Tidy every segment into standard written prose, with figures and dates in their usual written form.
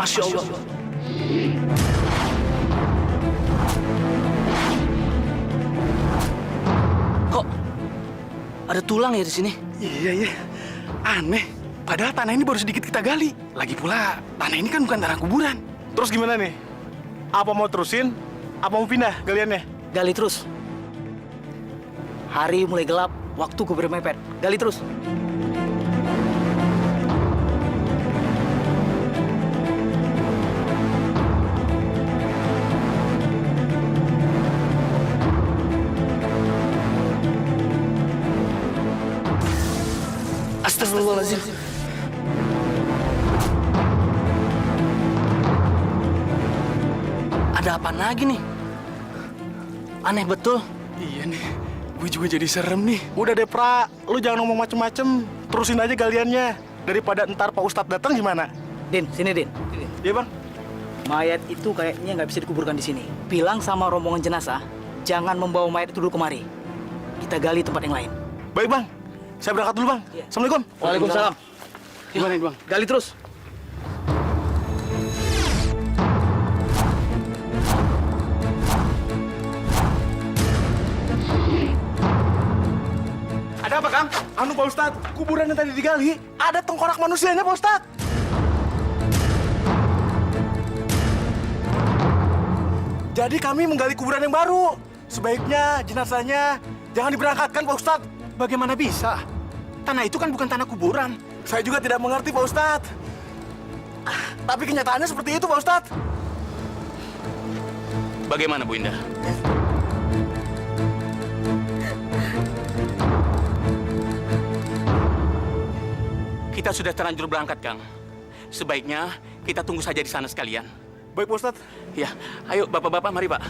Masya Allah. Kok ada tulang ya di sini? Iya. Aneh. Padahal tanah ini baru sedikit kita gali. Lagi pula, tanah ini kan bukan tanah kuburan. Terus gimana nih? Apa mau terusin? Apa mau pindah galiannya? Gali terus. Hari mulai gelap, waktuku bermepet. Gali terus. Astagfirullahaladzim. Ada apa lagi nih? Aneh betul. Iya nih, gue juga jadi serem nih. Udah deh, Pra. Lu jangan ngomong macem-macem. Terusin aja galiannya. Daripada ntar Pak Ustadz datang gimana? Din, sini Din. Iya, Bang? Mayat itu kayaknya nggak bisa dikuburkan di sini. Bilang sama rombongan jenazah, jangan membawa mayat itu dulu kemari. Kita gali tempat yang lain. Baik, Bang. Saya berangkat dulu, Bang. Iya. Assalamualaikum. Waalaikumsalam. Gimana nih, Bang? Gali terus. Ada apa, Kang? Anu, Pak Ustadz. Kuburan yang tadi digali, ada tengkorak manusianya, Pak Ustadz. Jadi kami menggali kuburan yang baru. Sebaiknya jenazahnya jangan diberangkatkan, Pak Ustadz. Bagaimana bisa? Tanah itu kan bukan tanah kuburan. Saya juga tidak mengerti, Pak Ustadz. Tapi kenyataannya seperti itu, Pak Ustadz. Bagaimana, Bu Indah? Kita sudah terlanjur berangkat, Kang. Sebaiknya kita tunggu saja di sana sekalian. Baik, Pak Ustadz. Ya, ayo Bapak-bapak, mari Pak.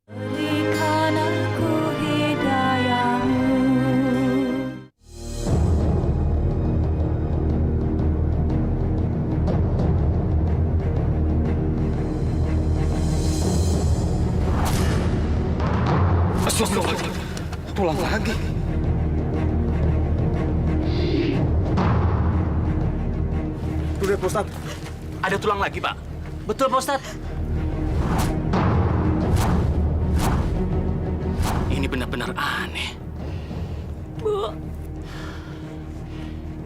Berikan aku hidayahmu. Astagfirullahaladzim. Tulang lagi. Tuh lihat, Pak Ustadz. Ada tulang lagi, Pak. Betul, Pak Ustadz. Ini benar-benar aneh.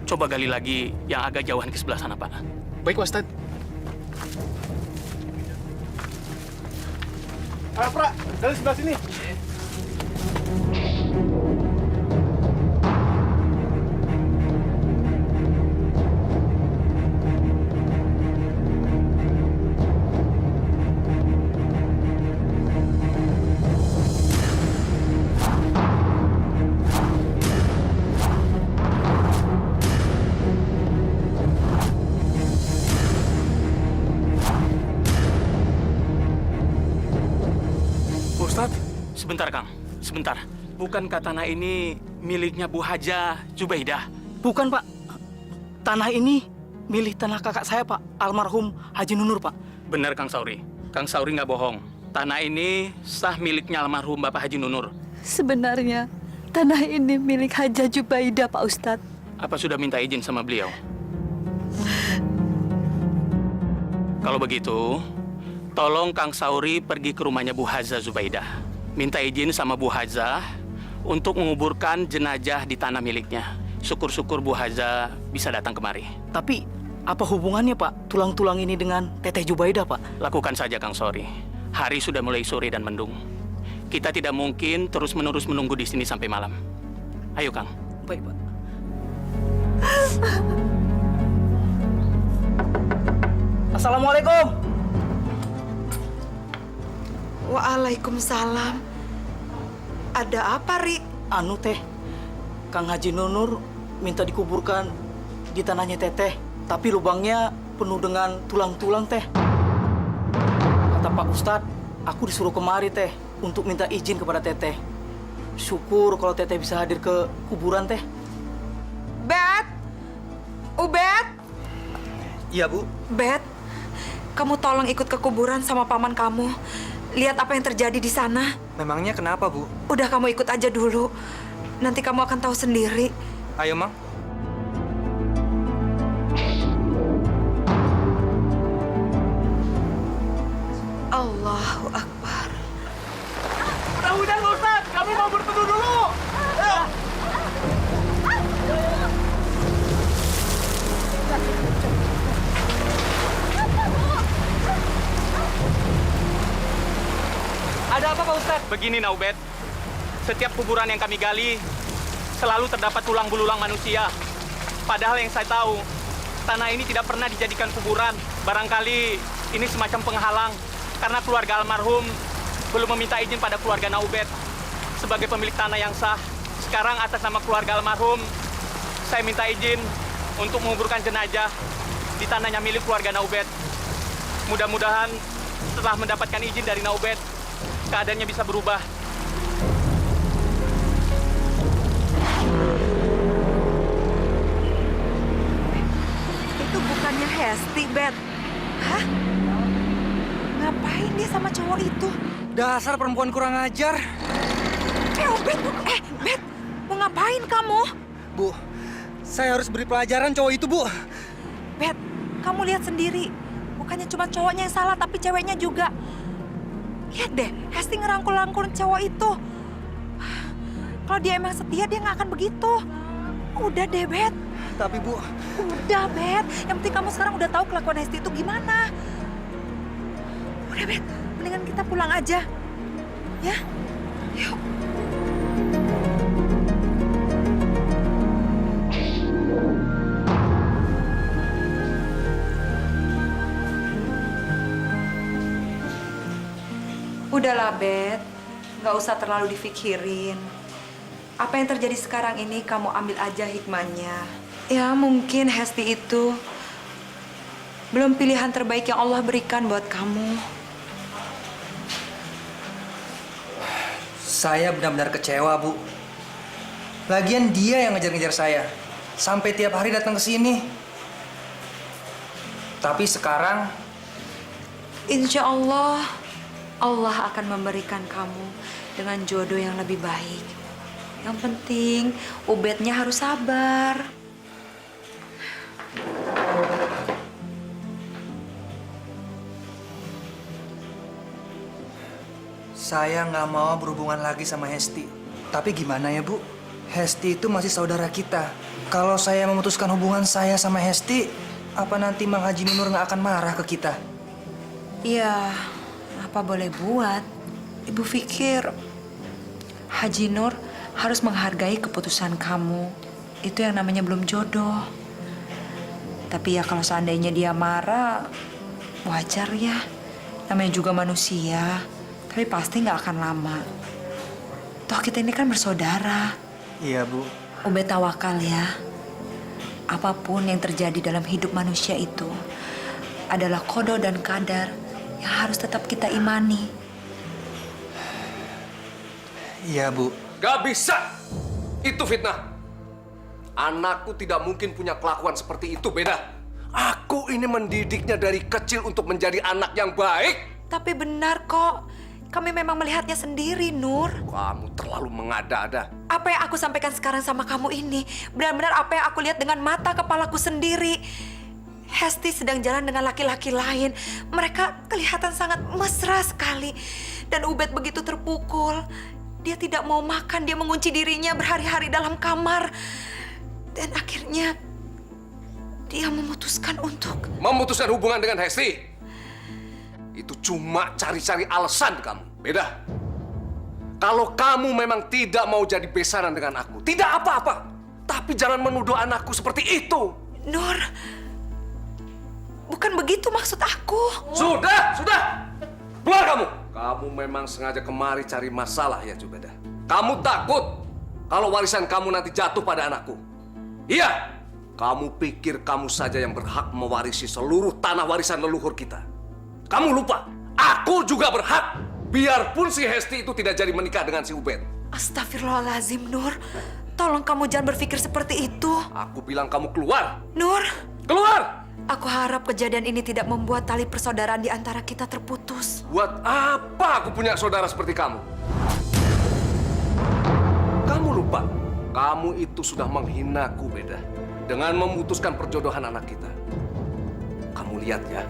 Coba gali lagi yang agak jauhan ke sebelah sana, Pak. Baik, Ustadz. Ayo, Pra. Dari sebelah sini. Sebentar, Kang. Sebentar. Bukankah tanah ini miliknya Bu Haja Zubaidah? Bukan, Pak. Tanah ini milik tanah kakak saya, Pak. Almarhum Haji Nunur, Pak. Benar, Kang Sauri. Kang Sauri nggak bohong. Tanah ini sah miliknya almarhum Bapak Haji Nunur. Sebenarnya tanah ini milik Haja Zubaidah, Pak Ustadz. Apa sudah minta izin sama beliau? Kalau begitu, tolong Kang Sauri pergi ke rumahnya Bu Haja Zubaidah. Minta izin sama Bu Haja untuk menguburkan jenazah di tanah miliknya. Syukur-syukur Bu Haja bisa datang kemari. Tapi apa hubungannya, Pak, tulang-tulang ini dengan Teteh Zubaidah, Pak? Lakukan saja, Kang Sauri. Hari sudah mulai sore dan mendung. Kita tidak mungkin terus-menerus menunggu di sini sampai malam. Ayo, Kang. Baik, Pak. Assalamualaikum. Waalaikumsalam. Ada apa, Ri? Anu, Teh. Kang Haji Nunur minta dikuburkan di tanahnya Teteh. Tapi lubangnya penuh dengan tulang-tulang, Teh. Kata Pak Ustadz, aku disuruh kemari, Teh, untuk minta izin kepada Teteh. Syukur kalau Teteh bisa hadir ke kuburan, Teh. Bet? Ubed? Iya, Bu. Bet, kamu tolong ikut ke kuburan sama paman kamu. Lihat apa yang terjadi di sana. Memangnya kenapa, Bu? Udah kamu ikut aja dulu. Nanti kamu akan tahu sendiri. Ayo, Mang. Allahu Akbar. Udah, Pak Ustadz. Kami mau berteduh dulu. Ada apa, Pak Ustadz? Begini, Naubet. Setiap kuburan yang kami gali, selalu terdapat tulang belulang manusia. Padahal yang saya tahu, tanah ini tidak pernah dijadikan kuburan. Barangkali ini semacam penghalang, karena keluarga almarhum belum meminta izin pada keluarga Naubet. Sebagai pemilik tanah yang sah, sekarang atas nama keluarga almarhum, saya minta izin untuk menguburkan jenazah di tanahnya milik keluarga Naubet. Mudah-mudahan setelah mendapatkan izin dari Naubet, keadaannya bisa berubah. Itu bukannya Hesti, Bet. Hah? Ngapain dia sama cowok itu? Dasar perempuan kurang ajar. Bet, mau ngapain kamu? Bu, saya harus beri pelajaran cowok itu, Bu. Bet, kamu lihat sendiri. Bukannya cuma cowoknya yang salah, tapi ceweknya juga. Lihat deh, Hesti ngerangkul-rangkul cowok itu. Kalau dia emang setia, dia nggak akan begitu. Udah deh, Bet. Tapi, Bu... Udah, Bet. Yang penting kamu sekarang udah tahu kelakuan Hesti itu gimana. Udah, Bet. Mendingan kita pulang aja. Ya? Yuk. Udahlah, Bet. Nggak usah terlalu dipikirin. Apa yang terjadi sekarang ini kamu ambil aja hikmahnya. Ya, mungkin Hesti itu belum pilihan terbaik yang Allah berikan buat kamu. Saya benar-benar kecewa, Bu. Lagian dia yang ngejar-ngejar saya. Sampai tiap hari datang ke sini. Tapi sekarang... Insya Allah, Allah akan memberikan kamu dengan jodoh yang lebih baik. Yang penting, Ubednya harus sabar. Saya nggak mau berhubungan lagi sama Hesti. Tapi gimana ya, Bu? Hesti itu masih saudara kita. Kalau saya memutuskan hubungan saya sama Hesti, apa nanti Mang Haji Nunur nggak akan marah ke kita? Ya, apa boleh buat? Ibu pikir Haji Nur harus menghargai keputusan kamu. Itu yang namanya belum jodoh. Tapi ya kalau seandainya dia marah, wajar ya. Namanya juga manusia. Tapi pasti nggak akan lama. Toh kita ini kan bersaudara. Iya, Bu. Ubed tawakal ya. Apapun yang terjadi dalam hidup manusia itu adalah qada dan qadar yang harus tetap kita imani. Iya, Bu. Gak bisa. Itu fitnah. Anakku tidak mungkin punya kelakuan seperti itu, Beda. Aku ini mendidiknya dari kecil untuk menjadi anak yang baik. Tapi benar kok. Kami memang melihatnya sendiri, Nur. Kamu terlalu mengada-ada. Apa yang aku sampaikan sekarang sama kamu ini, benar-benar apa yang aku lihat dengan mata kepalaku sendiri. Hesti sedang jalan dengan laki-laki lain. Mereka kelihatan sangat mesra sekali. Dan Ubed begitu terpukul. Dia tidak mau makan, dia mengunci dirinya berhari-hari dalam kamar. Dan akhirnya dia memutuskan untuk... Memutuskan hubungan dengan Hesti. Itu cuma cari-cari alasan kamu. Beda. Kalau kamu memang tidak mau jadi besaran dengan aku, tidak apa-apa. Tapi jangan menuduh anakku seperti itu. Nur, bukan begitu maksud aku. Sudah. Keluar kamu. Kamu memang sengaja kemari cari masalah ya, Jubeda. Kamu takut kalau warisan kamu nanti jatuh pada anakku. Iya. Kamu pikir kamu saja yang berhak mewarisi seluruh tanah warisan leluhur kita. Kamu lupa, aku juga berhak. Biarpun si Hesti itu tidak jadi menikah dengan si Ubed. Astagfirullahaladzim, Nur. Tolong kamu jangan berpikir seperti itu. Aku bilang kamu keluar. Nur, Keluar! aku harap kejadian ini tidak membuat tali persaudaraan di antara kita terputus. Buat apa aku punya saudara seperti kamu? Kamu lupa, kamu itu sudah menghinaku, Beda. Dengan memutuskan perjodohan anak kita. Kamu lihat ya,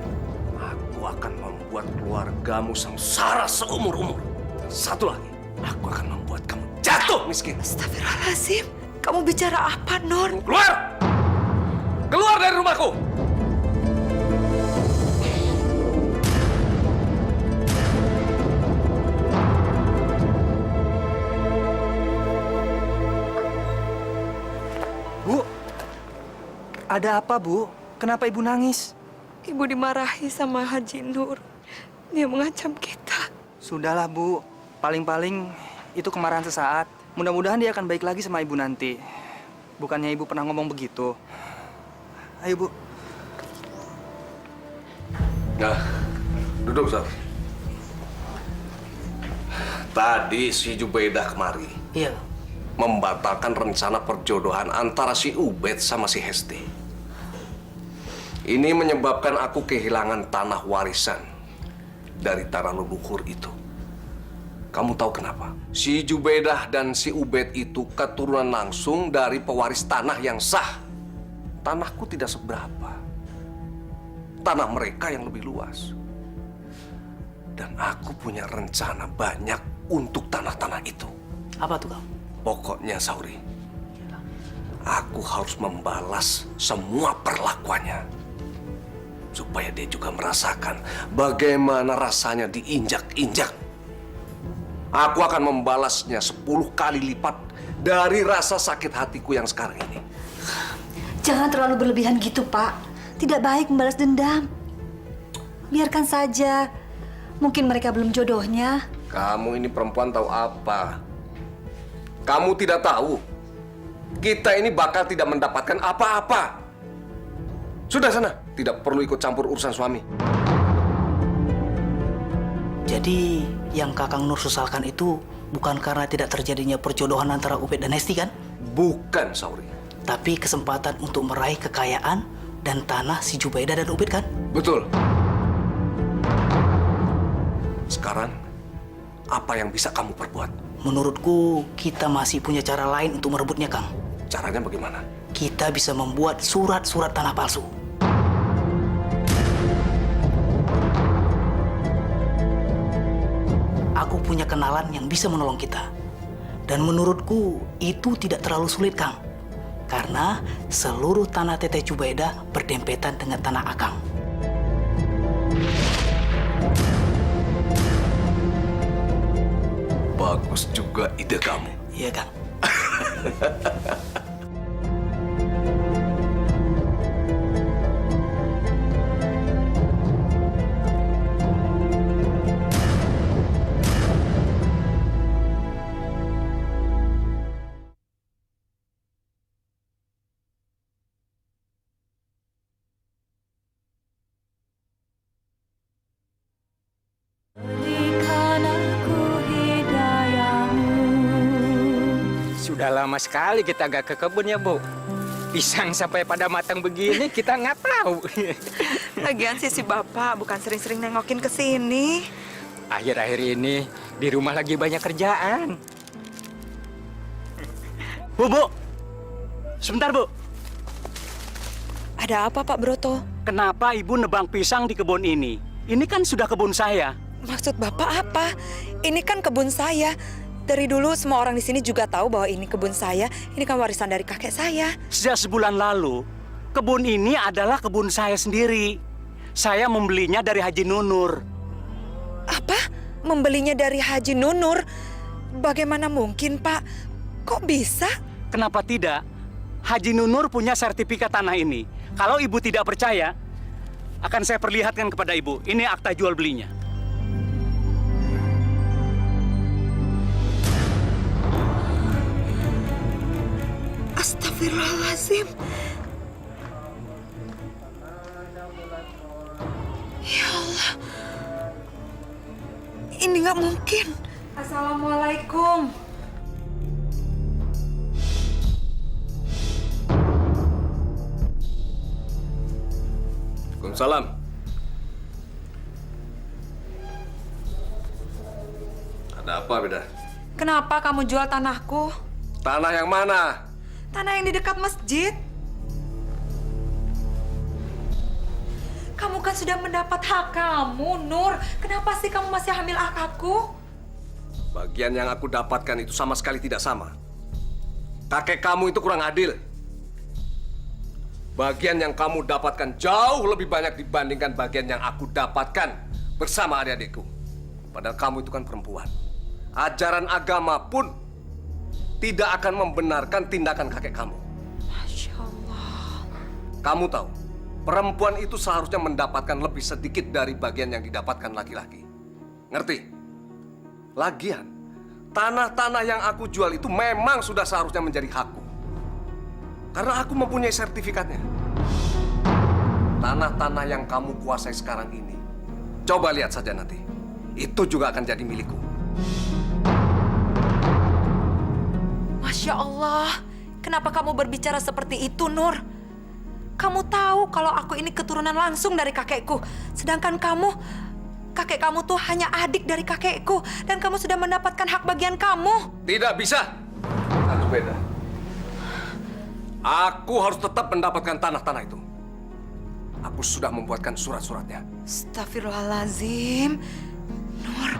aku akan membuat keluargamu sengsara seumur-umur. Dan satu lagi, aku akan membuat kamu jatuh miskin. Astagfirullahaladzim, kamu bicara apa, Nur? Keluar! Keluar dari rumahku! Bu, ada apa, Bu? Kenapa Ibu nangis? Ibu dimarahi sama Haji Nur. Dia mengancam kita. Sudahlah, Bu. Paling-paling itu kemarahan sesaat. Mudah-mudahan dia akan baik lagi sama Ibu nanti. Bukannya Ibu pernah ngomong begitu. Ayo, Bu. Nah, duduk, Ustaz. Tadi si Jubaidah kemari. Iya. Membatalkan rencana perjodohan antara si Ubed sama si Hesti. Ini menyebabkan aku kehilangan tanah warisan dari tanah leluhur itu. Kamu tahu kenapa? Si Jubaidah dan si Ubed itu keturunan langsung dari pewaris tanah yang sah. Tanahku tidak seberapa. Tanah mereka yang lebih luas. Dan aku punya rencana banyak untuk tanah-tanah itu. Apa tuh, Kang? Pokoknya, Sauri, aku harus membalas semua perlakuannya. Supaya dia juga merasakan bagaimana rasanya diinjak-injak. Aku akan membalasnya 10 kali lipat dari rasa sakit hatiku yang sekarang ini. Jangan terlalu berlebihan gitu, Pak. Tidak baik membalas dendam. Biarkan saja. Mungkin mereka belum jodohnya. Kamu ini perempuan tahu apa? Kamu tidak tahu. Kita ini bakal tidak mendapatkan apa-apa. Sudah sana, tidak perlu ikut campur urusan suami. Jadi yang Kakang Nur sesalkan itu bukan karena tidak terjadinya perjodohan antara Ubed dan Hesti, kan? Bukan, Sauri. Tapi kesempatan untuk meraih kekayaan dan tanah si Jubaidah dan Ubed, kan? Betul. Sekarang, apa yang bisa kamu perbuat? Menurutku, kita masih punya cara lain untuk merebutnya, Kang. Caranya bagaimana? Kita bisa membuat surat-surat tanah palsu. Aku punya kenalan yang bisa menolong kita. Dan menurutku, itu tidak terlalu sulit, Kang. Karena seluruh tanah Teteh Jubaidah berdempetan dengan tanah Akang. Bagus juga ide kamu. Iya, Kang. Berikan aku hidayamu Udah lama sekali kita gak ke kebun ya, Bu. Pisang sampai pada matang begini kita nggak tahu. Lagian sih si Bapak bukan sering-sering nengokin ke sini. Akhir-akhir ini di rumah lagi banyak kerjaan. Bu, sebentar Bu. Ada apa Pak Broto? Kenapa Ibu nebang pisang di kebun ini? Ini kan sudah kebun saya. Maksud Bapak apa? Ini kan kebun saya. Dari dulu semua orang di sini juga tahu bahwa ini kebun saya. Ini kan warisan dari kakek saya. Sejak sebulan lalu, kebun ini adalah kebun saya sendiri. Saya membelinya dari Haji Nunur. Apa? Membelinya dari Haji Nunur? Bagaimana mungkin, Pak? Kok bisa? Kenapa tidak? Haji Nunur punya sertifikat tanah ini. Kalau Ibu tidak percaya, akan saya perlihatkan kepada Ibu. Ini akta jual belinya. Astagfirullahaladzim. Ya Allah. Ini nggak mungkin. Assalamualaikum. Waalaikumsalam. Ada apa, Beda? Kenapa kamu jual tanahku? Tanah yang mana? Tanah yang di dekat masjid. Kamu kan sudah mendapat hak kamu, Nur. Kenapa sih kamu masih hamil aku? Bagian yang aku dapatkan itu sama sekali tidak sama. Kakek kamu itu kurang adil. Bagian yang kamu dapatkan jauh lebih banyak dibandingkan bagian yang aku dapatkan bersama adik-adikku. Padahal kamu itu kan perempuan. Ajaran agama pun tidak akan membenarkan tindakan kakek kamu. Masya Allah. Kamu tahu, perempuan itu seharusnya mendapatkan lebih sedikit dari bagian yang didapatkan laki-laki. Ngerti? Lagian, tanah-tanah yang aku jual itu memang sudah seharusnya menjadi hakku. Karena aku mempunyai sertifikatnya. Tanah-tanah yang kamu kuasai sekarang ini, coba lihat saja nanti. Itu juga akan jadi milikku. Masya Allah. Kenapa kamu berbicara seperti itu, Nur? Kamu tahu kalau aku ini keturunan langsung dari kakekku. Sedangkan kakek kamu tuh hanya adik dari kakekku. Dan kamu sudah mendapatkan hak bagian kamu. Tidak bisa. Satu beda. Aku harus tetap mendapatkan tanah-tanah itu. Aku sudah membuatkan surat-suratnya. Astagfirullahaladzim. Nur,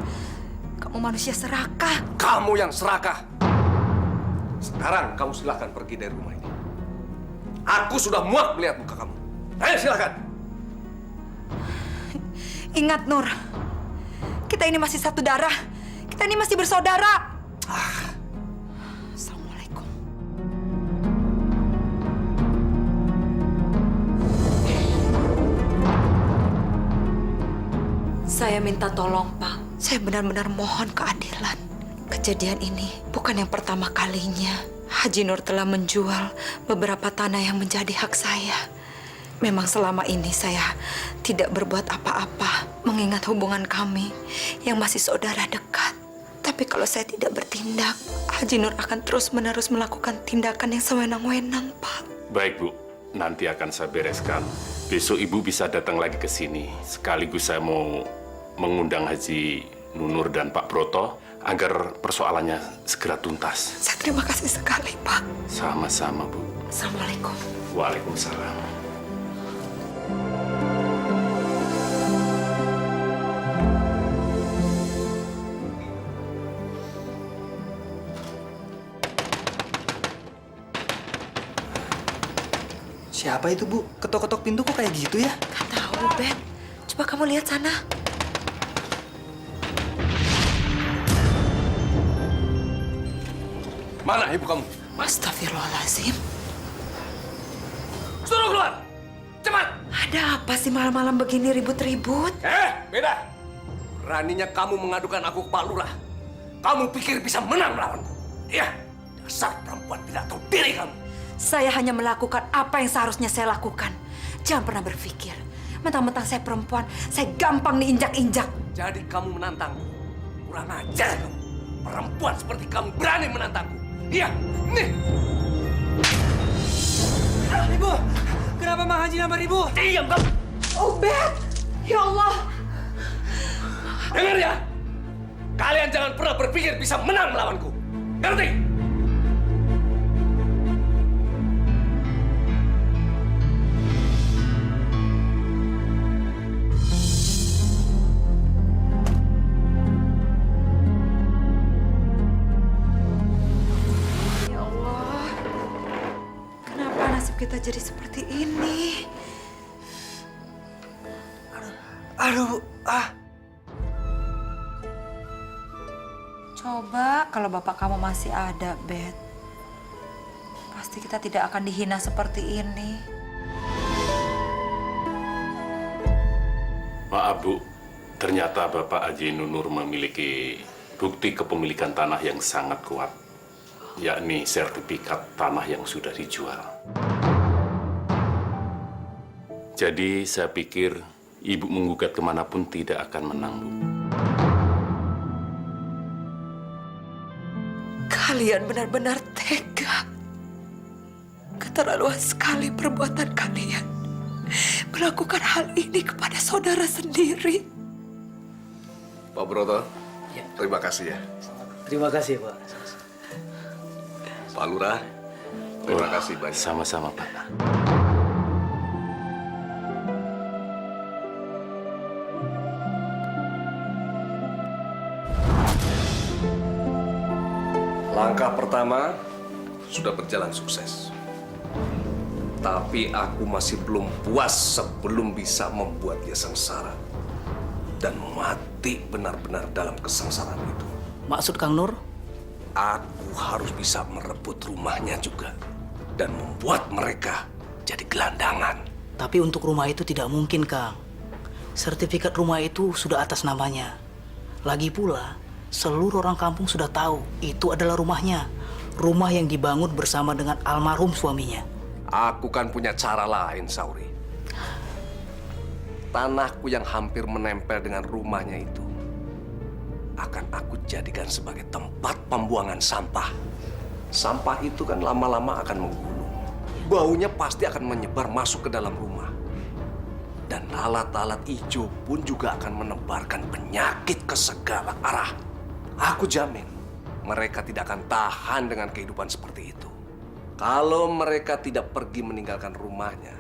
kamu manusia serakah. Kamu yang serakah. Sekarang kamu silahkan pergi dari rumah ini. Aku sudah muak melihat muka kamu. Ayo silahkan. Ingat, Nur. Kita ini masih satu darah. Kita ini masih bersaudara. Assalamualaikum. Saya minta tolong, Pak. Saya benar-benar mohon keadilan. Kejadian ini bukan yang pertama kalinya. Haji Nur telah menjual beberapa tanah yang menjadi hak saya. Memang selama ini saya tidak berbuat apa-apa mengingat hubungan kami yang masih saudara dekat. Tapi kalau saya tidak bertindak, Haji Nur akan terus-menerus melakukan tindakan yang sewenang-wenang, Pak. Baik, Bu. Nanti akan saya bereskan. Besok Ibu bisa datang lagi ke sini. Sekaligus saya mau mengundang Haji Nunur dan Pak Broto agar persoalannya segera tuntas. Saya terima kasih sekali, Pak. Sama-sama, Bu. Assalamualaikum. Waalaikumsalam. Siapa itu, Bu? Ketok-ketok pintu kok kayak gitu ya? Gak tahu, Ben. Coba kamu lihat sana. Mana ibu kamu? Astagfirullahaladzim. Suruh keluar! Cepat! Ada apa sih malam-malam begini ribut-ribut? Beda! Beraninya kamu mengadukan aku ke Pak Lurah. Kamu pikir bisa menang melawanku? Iya, dasar perempuan tidak tahu diri kamu. Saya hanya melakukan apa yang seharusnya saya lakukan. Jangan pernah berpikir, mentang-mentang saya perempuan, saya gampang diinjak-injak. Jadi kamu menantangku. Kurang ajar kamu. Perempuan seperti kamu berani menantangku. Iya, nih. Ibu, kenapa Mang Haji nampar Ibu? Diam kamu. Ubed! Ya Allah! Dengar ya. Kalian jangan pernah berpikir bisa menang melawanku. Ngerti? Ya Allah, kenapa nasib kita jadi seperti ini? Aduh, Coba kalau bapak kamu masih ada, Bet. Pasti kita tidak akan dihina seperti ini. Maaf Bu, ternyata Bapak Haji Nunur memiliki bukti kepemilikan tanah yang sangat kuat, yakni sertifikat tanah yang sudah dijual. Jadi saya pikir Ibu menggugat kemanapun tidak akan menang, Bu. Kalian benar-benar tega. Keterlaluan sekali perbuatan kalian. Melakukan hal ini kepada saudara sendiri. Pak Broto, terima kasih ya. Terima kasih, Pak. Pak Lurah, terima kasih banyak. Sama-sama, Pak. Langkah pertama sudah berjalan sukses. Tapi aku masih belum puas sebelum bisa membuat dia sengsara. Dan mati benar-benar dalam kesengsaraan itu. Maksud Kang Nur? Aku harus bisa merebut rumahnya juga. Dan membuat mereka jadi gelandangan. Tapi untuk rumah itu tidak mungkin, Kang. Sertifikat rumah itu sudah atas namanya. Lagi pula, seluruh orang kampung sudah tahu itu adalah rumahnya. Rumah yang dibangun bersama dengan almarhum suaminya. Aku kan punya cara lain, Sauri. Tanahku yang hampir menempel dengan rumahnya itu akan aku jadikan sebagai tempat pembuangan sampah. Sampah itu kan lama-lama akan menggulung. Baunya pasti akan menyebar masuk ke dalam rumah. Dan lalat-lalat hijau pun juga akan menebarkan penyakit ke segala arah. Aku jamin mereka tidak akan tahan dengan kehidupan seperti itu. Kalau mereka tidak pergi meninggalkan rumahnya,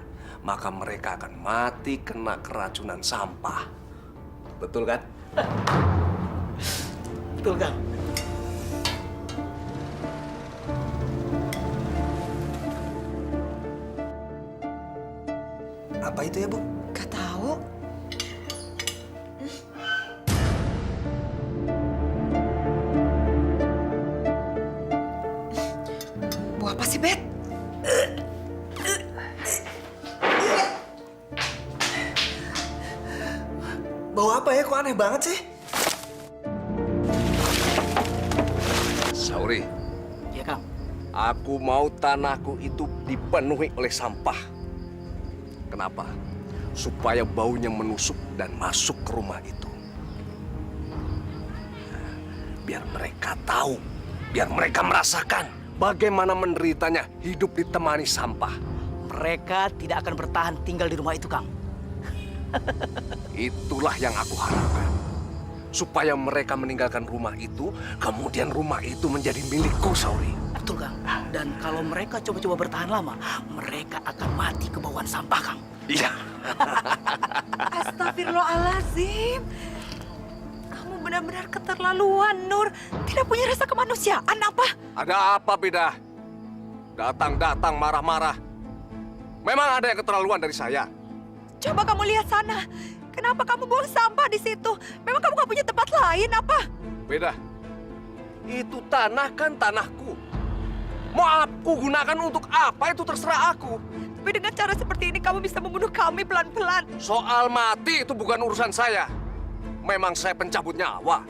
maka mereka akan mati kena keracunan sampah. Betul kan? Betul, Kang. apa itu ya, Bu? Gak tahu. Buah apa sih, Bet? Bau apa ya? Kok aneh banget sih? Sauri, Ya, Kang. aku mau tanahku itu dipenuhi oleh sampah. Kenapa? Supaya baunya menusuk dan masuk ke rumah itu. Biar mereka tahu, biar mereka merasakan bagaimana menderitanya hidup ditemani sampah. Mereka tidak akan bertahan tinggal di rumah itu, Kang. Itulah yang aku harapkan. Supaya mereka meninggalkan rumah itu, kemudian rumah itu menjadi milikku, Sauri. Betul, Kang. Dan kalau mereka coba-coba bertahan lama, mereka akan mati kebauan sampah, Kang. Iya. Astagfirullahaladzim. Kamu benar-benar keterlaluan, Nur. Tidak punya rasa kemanusiaan apa? Ada apa, Beda? Datang-datang marah-marah. Memang ada yang keterlaluan dari saya. Coba kamu lihat sana. Kenapa kamu buang sampah di situ? Memang kamu gak punya tempat lain apa? Beda. Itu tanah kan tanahku. Mau aku gunakan untuk apa itu terserah aku. Tapi dengan cara seperti ini kamu bisa membunuh kami pelan-pelan. Soal mati itu bukan urusan saya. Memang saya pencabut nyawa.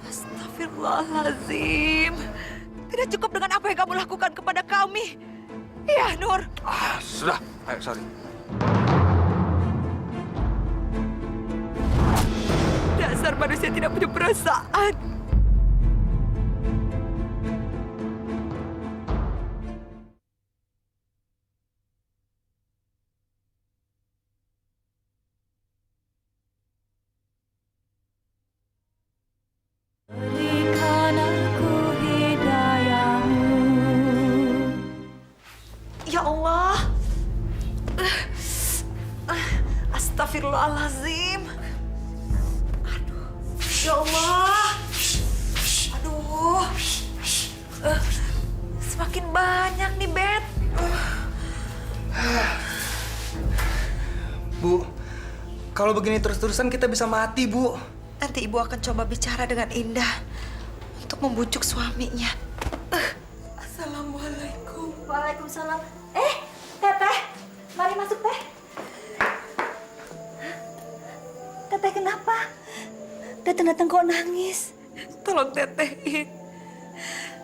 Astagfirullahaladzim. Tidak cukup dengan apa yang kamu lakukan kepada kami. Iya, Nur. Sudah. Ayo, sorry. Dasar manusia tidak punya perasaan. Astagfirullahaladzim. Aduh, ya Allah. Aduh, semakin banyak nih, Bet. Bu, kalau begini terus-terusan kita bisa mati, Bu. Nanti Ibu akan coba bicara dengan Indah untuk membujuk suaminya. Assalamualaikum. Waalaikumsalam. Teteh, mari masuk teh. Teteh kenapa? Datang-datang kok nangis? Tolong tetehin.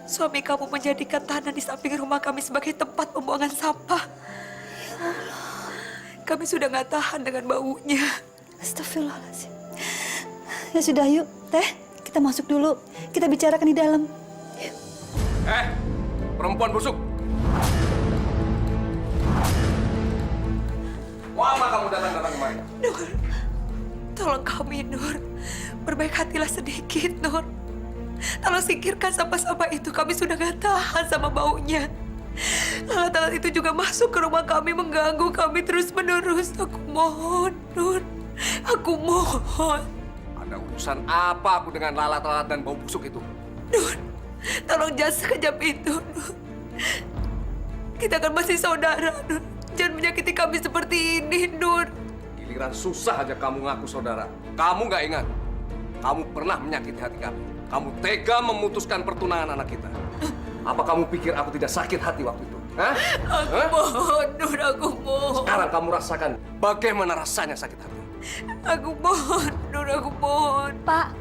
Suami kamu menjadikan tanah di samping rumah kami sebagai tempat pembuangan sampah. Ya Allah. Kami sudah nggak tahan dengan baunya. Astagfirullahaladzim. Ya sudah, yuk. Teh, kita masuk dulu. Kita bicarakan di dalam. Perempuan busuk. Mau apa kamu datang-datang kemari? Nur, tolong kami, Nur. Berbaik hatilah sedikit, Nur. Tolong singkirkan sampah-sampah itu. Kami sudah gak tahan sama baunya. Lalat-lalat itu juga masuk ke rumah kami, mengganggu kami terus-menerus. Aku mohon, Nur. Aku mohon. Ada urusan apa aku dengan lalat-lalat dan bau busuk itu? Nur, tolong jangan sekejap itu, Nur. Kita kan masih saudara, Nur. Jangan menyakiti kami seperti ini, Nur. Giliran susah aja kamu ngaku saudara. Kamu nggak ingat? Kamu pernah menyakiti hati kami. Kamu tega memutuskan pertunangan anak kita. Apa kamu pikir aku tidak sakit hati waktu itu? Hah? Aku mohon, Nur. Aku mohon. Sekarang kamu rasakan bagaimana rasanya sakit hati. Aku mohon, Nur. Aku mohon. Pak,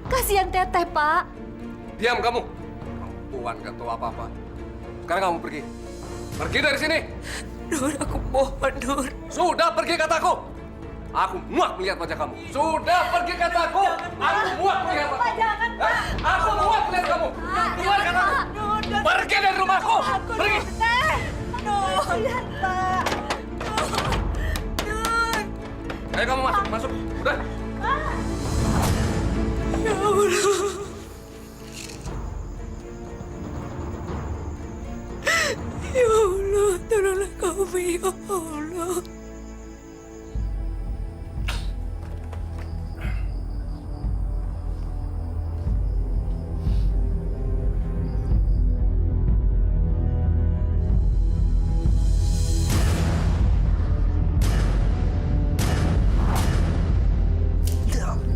kasihan Teteh, Pak. Diam kamu. Perempuan gak tahu apa-apa. Sekarang kamu pergi. Pergi dari sini. Nur, aku mohon, Nur. Sudah pergi kataku. Aku muak melihat wajah kamu. Sudah pergi kataku. Aku muak melihat wajah kamu. Aku muak melihat kamu. Keluar kataku. Pergi dari rumahku. Pergi. Kasihan, Pak. Ayo kamu masuk, masuk. Udah. Ya Allah. Ya Allah, tolonglah kami, ya Allah.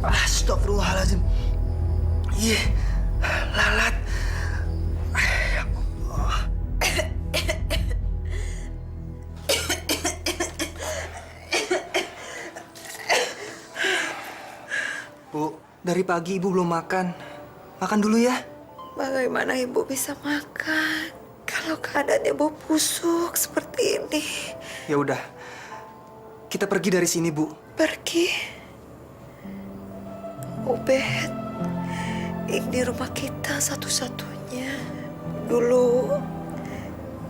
Astagfirullahaladzim. Ih, lalat. Bu, dari pagi Ibu belum makan. Makan dulu ya. Bagaimana Ibu bisa makan kalau keadaannya bau busuk seperti ini? Ya udah. Kita pergi dari sini, Bu. Pergi? Ubed, ini rumah kita satu-satunya. Dulu,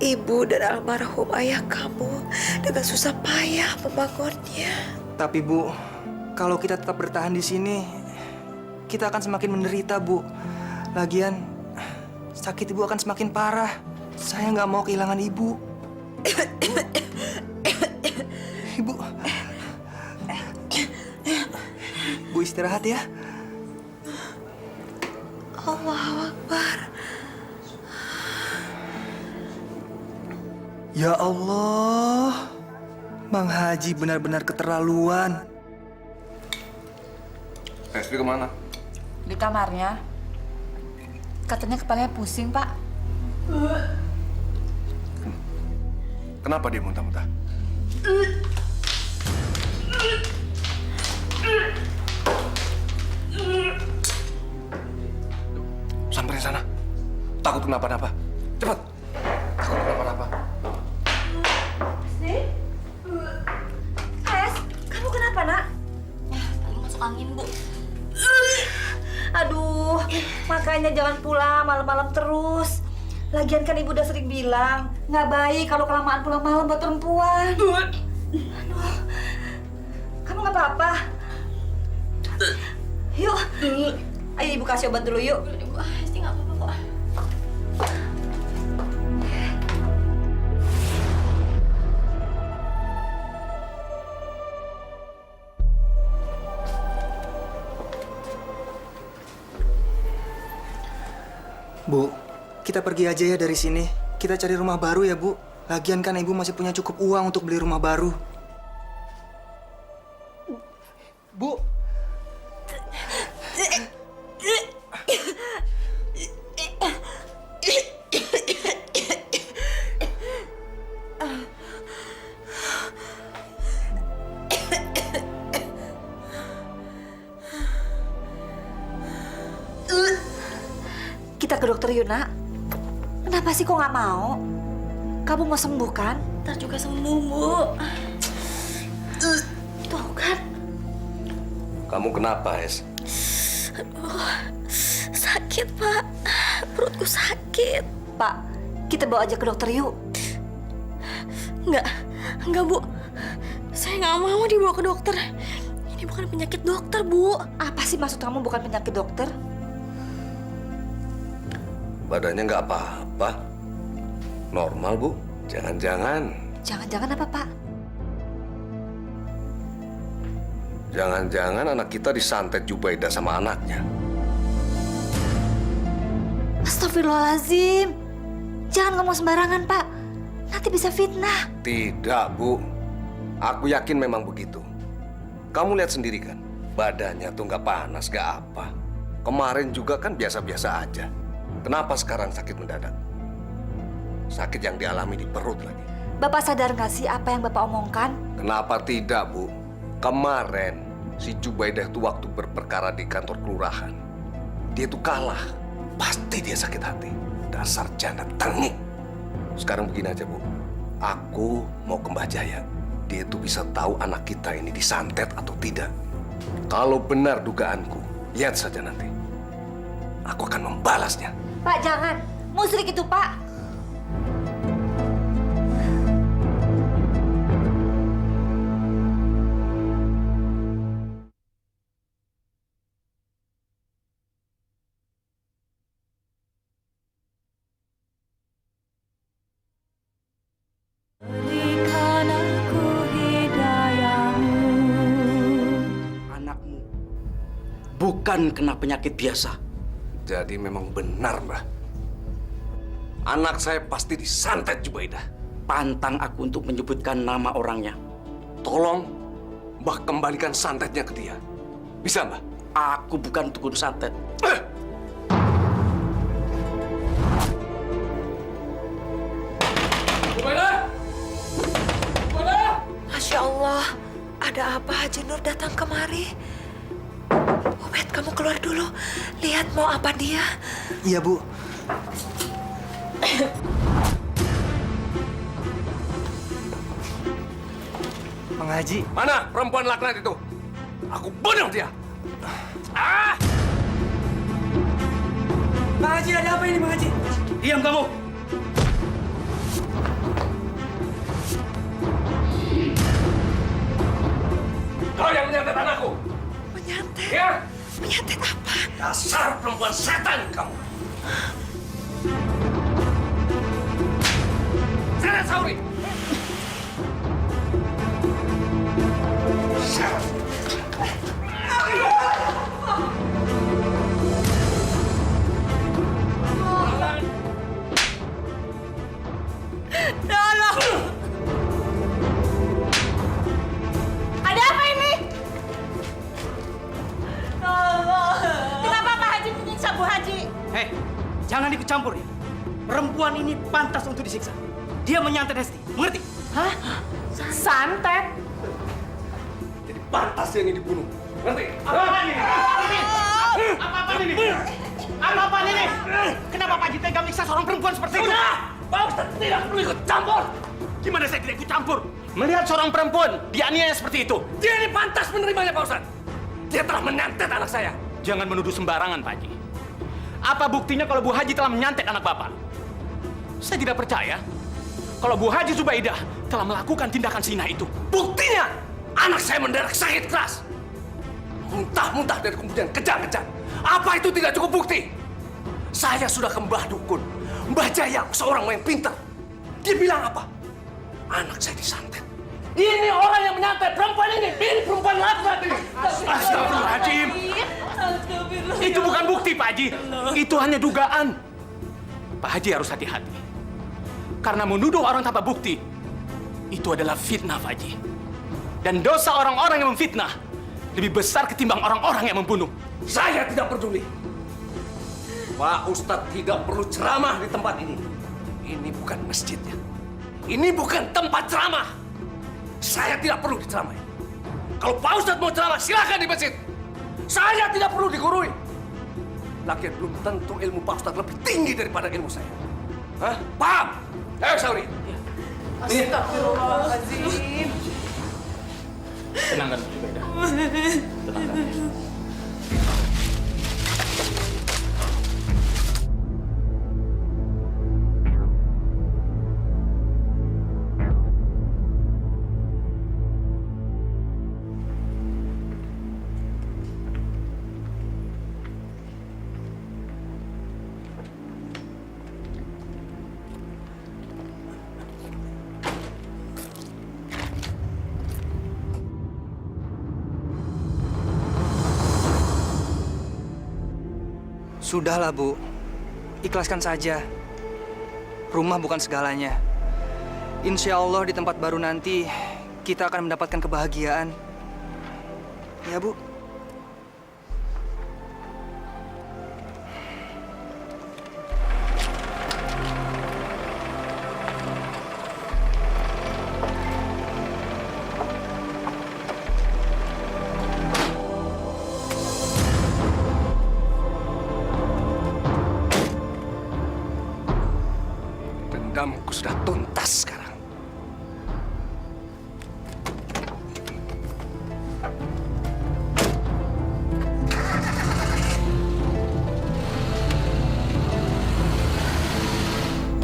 Ibu dan almarhum ayah kamu dengan susah payah membangunnya. Tapi Bu, kalau kita tetap bertahan di sini, kita akan semakin menderita, Bu. Lagian, sakit Ibu akan semakin parah. Saya nggak mau kehilangan Ibu. Ibu. Bu istirahat ya. Allahu Akbar. Ya Allah, Mang Haji benar-benar keterlaluan. Hesti kemana? Di kamarnya. Katanya kepalanya pusing, Pak. Kenapa dia muntah-muntah? Samperin sana. Takut kenapa-napa. Cepat. Takut kenapa-napa. Kamu kenapa, Nak? Tadi masuk angin, Bu. Aduh, makanya jangan pulang malam-malam terus. Lagian kan Ibu udah sering bilang, nggak baik kalau kelamaan pulang malam buat perempuan. Aduh, kamu nggak apa-apa? Yuk, ayo Ibu kasih obat dulu yuk. Pasti nggak apa-apa kok. Bu, kita pergi aja ya dari sini. Kita cari rumah baru ya, Bu. Lagian kan Ibu masih punya cukup uang untuk beli rumah baru. Bu. Kita ke dokter Yuna. Kenapa sih kok nggak mau? Kamu mau sembuh kan? Ntar juga sembuh, Bu. Tuh kan. Kamu kenapa, Es? Aduh, sakit, Pak. Perutku sakit. Pak, kita bawa aja ke dokter yuk. Enggak, Bu. Saya nggak mau dibawa ke dokter. Ini bukan penyakit dokter, Bu. Apa sih maksud kamu bukan penyakit dokter? Badannya nggak apa-apa. Normal, Bu. Jangan-jangan. Jangan-jangan apa, Pak? Jangan-jangan anak kita disantet Jubaidah sama anaknya. Astagfirullahaladzim. Jangan ngomong sembarangan, Pak. Nanti bisa fitnah. Tidak, Bu. Aku yakin memang begitu. Kamu lihat sendiri kan, badannya tuh nggak panas, nggak apa. Kemarin juga kan biasa-biasa aja. Kenapa sekarang sakit mendadak? Sakit yang dialami di perut lagi. Bapak sadar nggak sih apa yang Bapak omongkan? Kenapa tidak, Bu? Kemarin si Jubaidah itu waktu berperkara di kantor kelurahan. Dia tuh kalah. Pasti dia sakit hati. Dasar janda tengik. Sekarang begini aja, Bu. Aku mau ke Mbah Jaya. Dia tuh bisa tahu anak kita ini disantet atau tidak. Kalau benar dugaanku, lihat saja nanti. Aku akan membalasnya. Pak, jangan. Musrik itu, Pak. Anakmu bukan kena penyakit biasa. Jadi memang benar, Mbah. Anak saya pasti disantet Jubaidah. Pantang aku untuk menyebutkan nama orangnya. Tolong, Mbah kembalikan santetnya ke dia. Bisa, Mbah? Aku bukan tukun santet. Jubaidah! Jubaidah! Masya Allah, ada apa Haji Nur datang kemari? Ubed, kamu keluar dulu. Lihat mau apa dia. Iya, Bu. Mang Haji. Mana perempuan laknat itu? Aku bunuh dia. Ah! Mang Haji, ada apa ini, Mang Haji? Diam kamu. Kau yang menyantet anakku. Menyantet? Ya? Menyantet apa? Dasar perempuan setan kamu. Sana, Sauri. Ada apa ini? Kenapa Pak Haji menyiksa Bu Haji? Hei, jangan ikut campur ya. Perempuan ini pantas untuk disiksa. Dia menyantet Hesti, mengerti? Hah? Santet? Jadi pantas yang ini dibunuh. Ngerti? Apa-apaan ini? Apa-apaan ini? Apa-apaan ini? Kenapa Pak Haji tega menyiksa seorang perempuan seperti itu? Pak Ustaz tidak perlu ikut campur. Gimana saya tidak ikut campur? Melihat seorang perempuan dianiaya seperti itu. Dia ini pantas menerimanya, Pak Ustaz. Dia telah menyantet anak saya. Jangan menuduh sembarangan, Pak Haji. Apa buktinya kalau Bu Haji telah menyantet anak Bapak? Saya tidak percaya kalau Bu Haji Zubaidah telah melakukan tindakan zina itu. Buktinya, anak saya menderita sakit keras. Muntah-muntah dan kemudian kejang-kejang. Apa itu tidak cukup bukti? Saya sudah ke Mbah Dukun, Mbah Jaya, seorang yang pintar. Dia bilang apa? Anak saya disantet. Ini orang yang menyantet perempuan ini. Ini perempuan laknat ini. Astagfirullahaladzim. Itu bukan bukti, Pak Haji. Itu hanya dugaan. Pak Haji harus hati-hati. Karena menuduh orang tanpa bukti, itu adalah fitnah, Pak Haji. Dan dosa orang-orang yang memfitnah lebih besar ketimbang orang-orang yang membunuh. Saya tidak peduli. Pak Ustadz tidak perlu ceramah di tempat ini. Ini bukan masjidnya. Ini bukan tempat ceramah. Saya tidak perlu diceramahi. Kalau Pak Ustadz mau ceramah, silakan di masjid. Saya tidak perlu digurui. Lagian belum tentu ilmu Pak Ustadz lebih tinggi daripada ilmu saya. Hah? Paham? Ayo, Sauri. Astagfirullahaladzim. Tenangkan, Zubaidah. Tenangkan. Sudahlah, Bu. Ikhlaskan saja. Rumah bukan segalanya. Insya Allah di tempat baru nanti kita akan mendapatkan kebahagiaan. Ya, Bu. Dendamku sudah tuntas sekarang.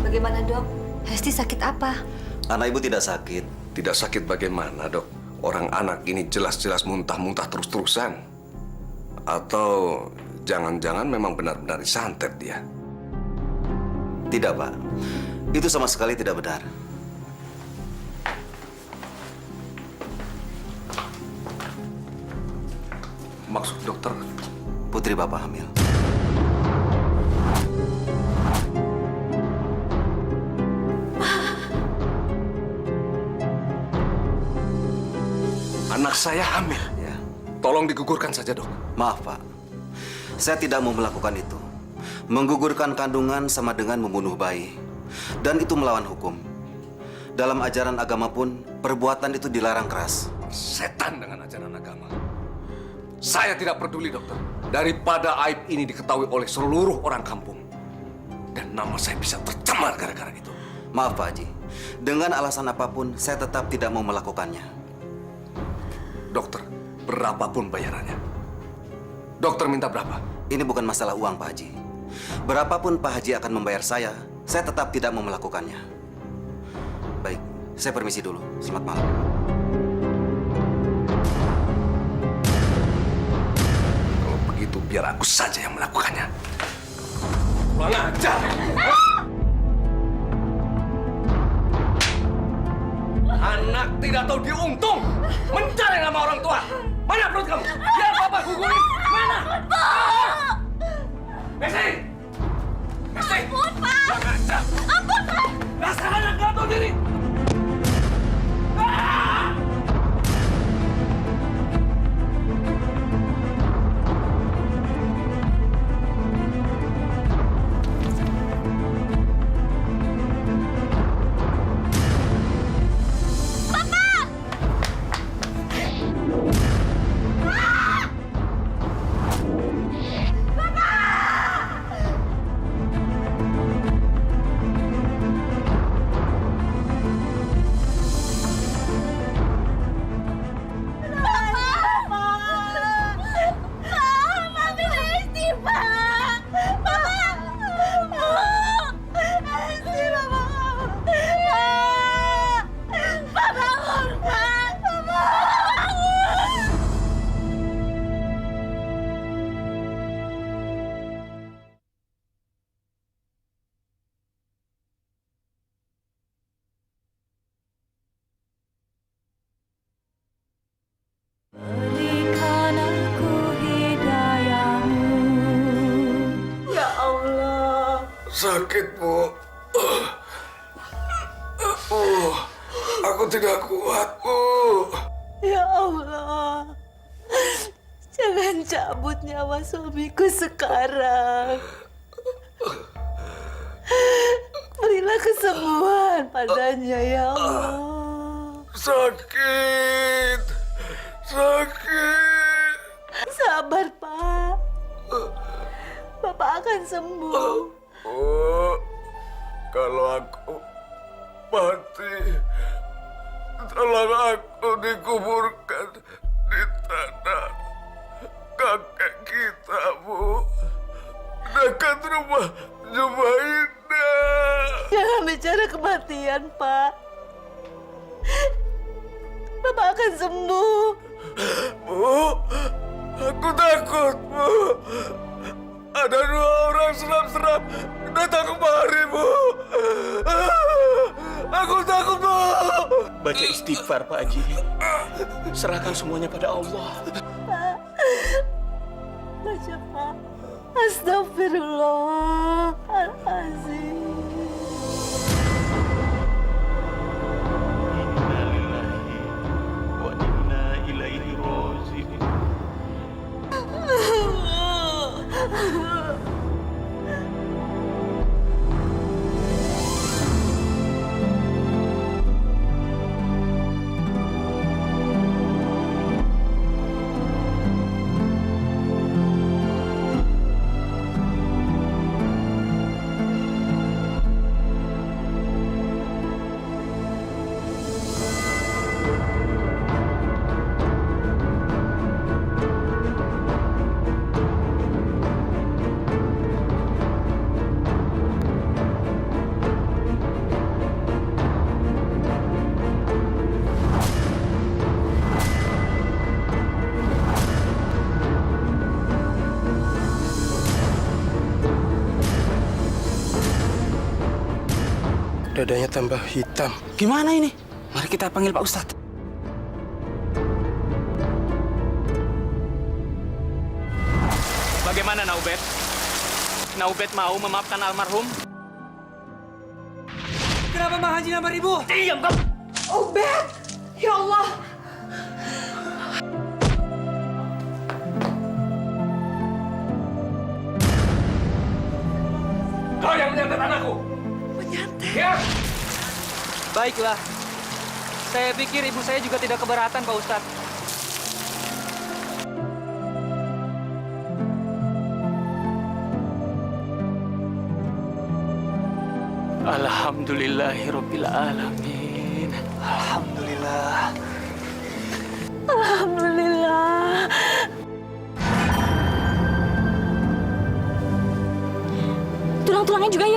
Bagaimana, Dok? Hesti sakit apa? Anak ibu tidak sakit. Tidak sakit bagaimana, Dok? Orang anak ini jelas-jelas muntah-muntah terus-terusan. Atau jangan-jangan memang benar-benar disantet dia. Tidak, Pak. Itu sama sekali tidak benar. Maksud dokter? Putri Bapak hamil. Anak saya hamil? Ya. Tolong digugurkan saja, Dok. Maaf, Pak. Saya tidak mau melakukan itu. Menggugurkan kandungan sama dengan membunuh bayi. Dan itu melawan hukum. Dalam ajaran agama pun, perbuatan itu dilarang keras. Setan dengan ajaran agama. Saya tidak peduli, dokter. Daripada aib ini diketahui oleh seluruh orang kampung. Dan nama saya bisa tercemar gara-gara itu. Maaf, Pak Haji. Dengan alasan apapun, saya tetap tidak mau melakukannya. Dokter, berapapun bayarannya. Dokter minta berapa? Ini bukan masalah uang, Pak Haji. Berapapun Pak Haji akan membayar saya tetap tidak mau melakukannya. Baik, saya permisi dulu. Selamat malam. Kalau begitu, biar aku saja yang melakukannya. Kurang ajar! Anak tidak tahu diuntung, mencari nama orang tua. Mana perut kamu? Biar Bapak gugurin. Mana? Messi! Messi! Ampun, Pak! Kurang ajar! Ampun, Pak! Dasar anak nggak tahu diri! Sakit, Bu. Aku tidak kuat, Bu. Ya Allah, jangan cabut nyawa suamiku sekarang. Berilah kesembuhan padanya, ya Allah. Sakit. Sabar, Pak. Bapak akan sembuh. Kalau aku mati, tolong aku dikuburkan di tanah kakek kita, Bu. Dekat rumah Jumaidah. Jangan bicara kematian, Pak. Bapak akan sembuh. Bu, aku takut, Bu. Ada 2 orang seram-seram datang kemari, Bu. Aku takut, Bu. Baca istighfar, Pak Haji. Serahkan semuanya pada Allah. Baca, Pak. Astagfirullahaladzim. Dadanya tambah hitam. Gimana ini? Mari kita panggil Pak Ustadz. Bagaimana Naubet? Naubet mau memaafkan almarhum? Kenapa Mang Haji nampar Ibu? Diam kamu! Ubed! Ya Allah! Kau yang menyantet anakku. Menyantet? Ya. Baiklah. Saya pikir ibu saya juga tidak keberatan, Pak Ustadz. Alhamdulillahirrabbilalamin. Alhamdulillah. Alhamdulillah. Tulang-tulangnya juga hilang.